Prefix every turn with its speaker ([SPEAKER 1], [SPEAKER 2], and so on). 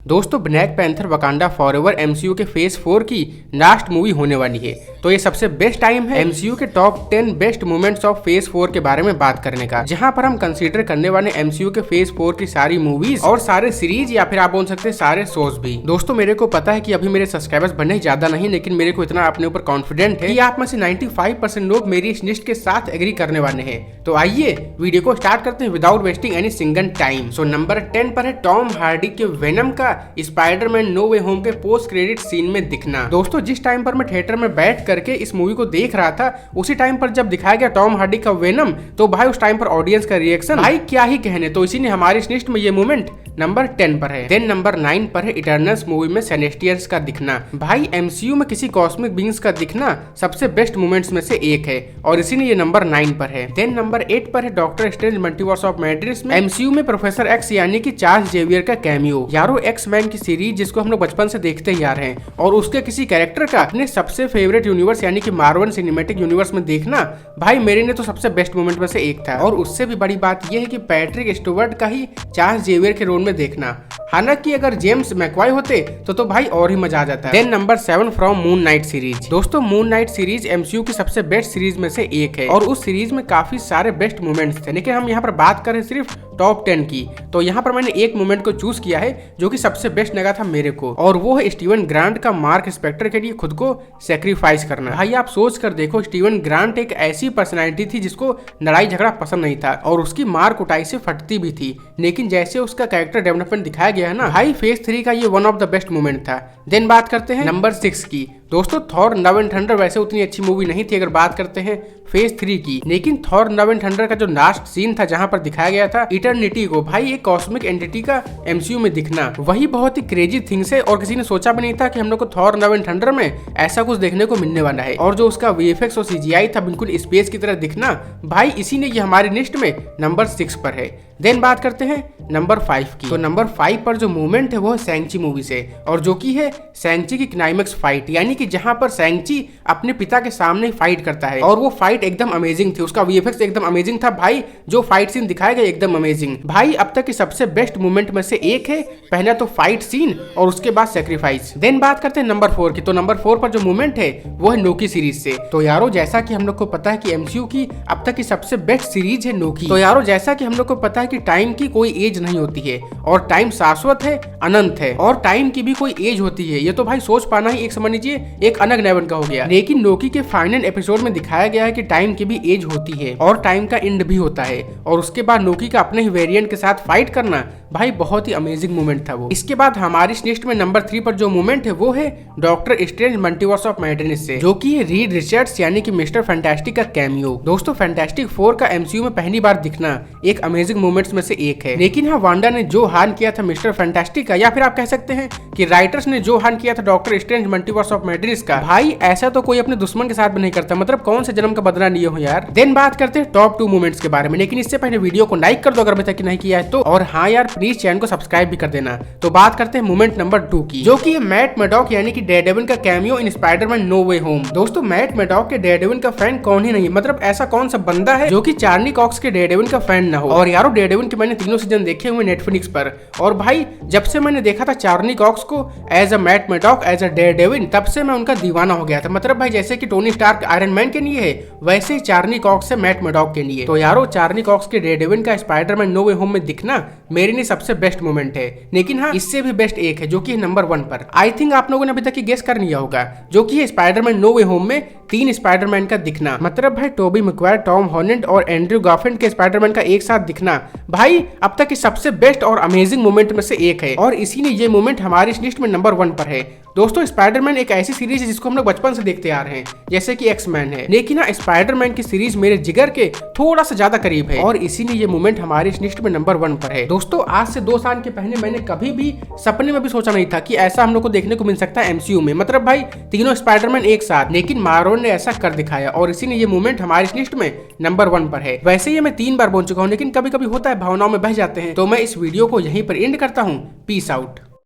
[SPEAKER 1] दोस्तों black panther Wakanda forever MCU के phase 4 की लास्ट मूवी होने वाली है, तो ये सबसे बेस्ट टाइम है एमसीयू के top 10 best moments of phase 4 के बारे में बात करने का, जहां पर हम कंसीडर करने वाले एमसीयू के फेज 4 की सारी मूवीज और सारे सीरीज या फिर आप बोल सकते हैं सारे शोज भी। दोस्तों मेरे को पता है कि अभी मेरे सब्सक्राइबर्स बनने ज्यादा नहीं, लेकिन मेरे को इतना अपने ऊपर कॉन्फिडेंट है कि आप में से 95% लोग मेरी इस लिस्ट के साथ एग्री करने वाले हैं। तो आइए वीडियो को स्टार्ट करते हैं without wasting any single time. So number 10 पर है टॉम हार्डी के वेनम का स्पाइडरमैन नो वे होम के पोस्ट क्रेडिट सीन में दिखना। दोस्तों जिस टाइम पर मैं थिएटर में बैठ करके इस मूवी को देख रहा था, उसी टाइम पर जब दिखाया गया टॉम हार्डी का वेनम, तो भाई उस टाइम पर ऑडियंस का रिएक्शन भाई क्या ही कहने। तो इसी ने हमारी इस लिस्ट में ये मोमेंट नंबर 10 पर है। देन नंबर 9 पर है इटर्नल्स मूवी में सेनेस्टियर्स का दिखना। भाई एमसीयू में किसी कॉस्मिक बीइंग्स का दिखना सबसे बेस्ट मोमेंट्स में से एक है और इसी ने ये नंबर 9 पर है। देन नंबर 8 पर है डॉक्टर स्ट्रेंज मल्टीवर्स ऑफ मैड्नेस में एमसीयू में प्रोफेसर एक्स यानी कि चार्ल्स जेवियर का कैमियो। यारो एक्स मैन की सीरीज जिसको हम लोग बचपन से देखते ही आ रहे हैं और उसके किसी कैरेक्टर का अपने सबसे फेवरेट यूनिवर्स यानी कि मार्वल सिनेमैटिक यूनिवर्स में देखना भाई मेरे लिए तो सबसे बेस्ट मोमेंट में से एक था। और उससे भी बड़ी बात यह है कि पैट्रिक स्टुअर्ट का ही चार्ल्स जेवियर के रोल में देखना। हालांकि अगर जेम्स मैकवाई होते तो भाई और ही मजा आ जाता है। Then number 7 from Moon Knight series. दोस्तों मून नाइट सीरीज एमसीयू की सबसे बेस्ट सीरीज में से एक है और उस सीरीज में काफी सारे बेस्ट मोमेंट्स थे, लेकिन हम यहाँ पर बात करें सिर्फ टॉप 10 की, तो यहाँ पर मैंने एक मोमेंट को चूज किया है जो कि सबसे बेस्ट लगा था मेरे को, और वो है स्टीवन ग्रांट का मार्क स्पेक्टर के लिए खुद को सेक्रीफाइस करना। भाई आप सोच कर देखो, स्टीवन ग्रांट एक ऐसी पर्सनैलिटी थी जिसको लड़ाई झगड़ा पसंद नहीं था और उसकी मार कुटाई से फटती भी थी, लेकिन जैसे उसका कैरेक्टर डेवलपमेंट दिखाया गया है ना भाई, फेज 3 का ये one of the best moment था। देन बात करते हैं नंबर 6 की। दोस्तों थॉर लव एंड थंडर वैसे उतनी अच्छी मूवी नहीं थी अगर बात करते हैं फेज 3 की, लेकिन थॉर लव एंड थंडर का जो लास्ट सीन था जहां पर दिखाया गया था इटर्निटी को, भाई एक कॉस्मिक एंटिटी का एमसीयू में दिखना वही बहुत ही क्रेजी थिंग्स है और किसी ने सोचा भी नहीं था कि हम लोग को थॉर लव एंड थंडर में ऐसा कुछ देखने को मिलने वाला है। और जो उसका वीएफएक्स और सीजीआई था बिल्कुल स्पेस की तरह दिखना, भाई इसी ने ये हमारी लिस्ट में नंबर 6 पर है। देन बात करते हैं नंबर 5 की। तो नंबर 5 पर जो मूवमेंट है वो है सैंची मूवी से, और जो की है सैंची की क्लाइमेक्स फाइट, यानी कि जहां पर सैंची अपने पिता के सामने फाइट करता है और वो फाइट एकदम अमेजिंग थी, उसका वीएफएक्स एकदम अमेजिंग था भाई, जो फाइट सीन दिखाया गया एकदम अमेजिंग। भाई अब तक की सबसे बेस्ट मूवमेंट में से एक है, पहला तो फाइट सीन और उसके बाद सेक्रीफाइस। देन बात करते हैं नंबर 4 की। तो नंबर 4 पर जो मूवमेंट है वो है लोकी सीरीज से। तो यारो जैसा कि हम लोग को पता है कि एमसीयू की अब तक की सबसे बेस्ट सीरीज है लोकी। तो यारो जैसा कि हम लोग को पता है कि टाइम की कोई एज नहीं होती है और टाइम शाश्वत है, अनंत है, और टाइम की भी कोई एज होती है, ये तो भाई सोच पाना ही एक समझ लीजिए एक अलग लेवल का हो गया। लेकिन लोकी के फाइनल एपिसोड में दिखाया गया है कि टाइम की भी एज होती है और टाइम का एंड भी होता है, और उसके बाद लोकी का अपने ही वेरिएंट के साथ फाइट करना भाई बहुत ही अमेजिंग मोमेंट था वो। इसके बाद हमारी लिस्ट में नंबर 3 पर जो मोमेंट है वो है doctor strange multiverse of madness से, जो कि रीड रिचर्ड्स यानी कि मिस्टर फैंटास्टिक का कैमियो। दोस्तों फैंटास्टिक 4 का एमसीयू में पहली बार दिखना एक अमेजिंग मोमेंट्स में से एक है, लेकिन हाँ वांडा ने जो हार्न किया था मिस्टर फैंटास्टिक का, या फिर आप कह सकते हैं कि राइटर्स ने जो हार्न किया था doctor strange multiverse of madness का, भाई ऐसा तो कोई अपने दुश्मन के साथ भी नहीं करता, मतलब कौन से जन्म का बदला लिए हो यार। देन बात करते हैं टॉप 2 मोमेंट्स के बारे में, लेकिन इससे पहले वीडियो को लाइक कर दो अगर अभी तक नहीं किया है तो, और हाँ यार प्लीज चैनल को सब्सक्राइब भी कर देना। तो बात करते हैं मोमेंट नंबर 2 की, जो कि मैट मैडॉक यानी कि डेयरडेविल का cameo in Spiderman No Way Home. दोस्तों मैट मैडॉक के डेयरडेविल का फैन कौन ही नहीं, मतलब ऐसा कौन सा बंदा है जो कि चार्ली कॉक्स के डेयरडेविल का फैन ना हो। और यारो डेयरडेविल के मैंने तीनों सीजन देखे हुए नेटफ्लिक्स पर, और भाई जब से मैंने देखा था चार्ली कॉक्स को as a Matt Murdock as a Daredevil, तब से मैं उनका दीवाना हो गया था। मतलब भाई जैसे कि टोनी स्टार्क आयरन मैन के लिए है, वैसे ही चार्ली कॉक्स है मैट मैडॉक के लिए। तो यारो चार्ली कॉक्स के डेयरडेविल का स्पाइडरमैन नो वे होम में दिखना मेरे लिए सबसे बेस्ट मोमेंट है, लेकिन हाँ इससे भी बेस्ट एक है जो कि है नंबर 1 पर। आई थिंक आप लोगों ने अभी तक की गेस कर लिया होगा, जो कि है स्पाइडरमैन नो वे होम में 3 स्पाइडरमैन का दिखना। मतलब भाई टोबी मैguire, टॉम हॉलैंड और एंड्रयू गारफील्ड के स्पाइडरमैन का एक साथ दिखना भाई अब तक की सबसे बेस्ट और अमेजिंग मोमेंट में से एक है, और इसी ने ये मोमेंट हमारी इस लिस्ट में नंबर 1 पर है। दोस्तों स्पाइडरमैन एक ऐसी सीरीज है जिसको हम लोग बचपन से देखते आ रहे हैं, जैसे कि एक्स मैन है, लेकिन हाँ स्पाइडरमैन की सीरीज मेरे जिगर के थोड़ा सा ज्यादा करीब है, और इसीलिए ये मोमेंट हमारी इस लिस्ट में नंबर 1 पर है। दोस्तों आज से 2 साल के पहले मैंने कभी भी सपने में भी सोचा नहीं था कि ऐसा हम लोग को देखने को मिल सकता है एमसीयू में, मतलब भाई तीनों स्पाइडरमैन एक साथ, लेकिन मार्वल ने ऐसा कर दिखाया और इसी ने ये मोमेंट हमारी इस लिस्ट में नंबर 1 पर है। वैसे ये मैं 3 बार बोल चुका हूँ, लेकिन कभी कभी होता है भावनाओं में बह जाते हैं, तो मैं इस वीडियो को यहीं पर एंड करता हूँ। Peace out.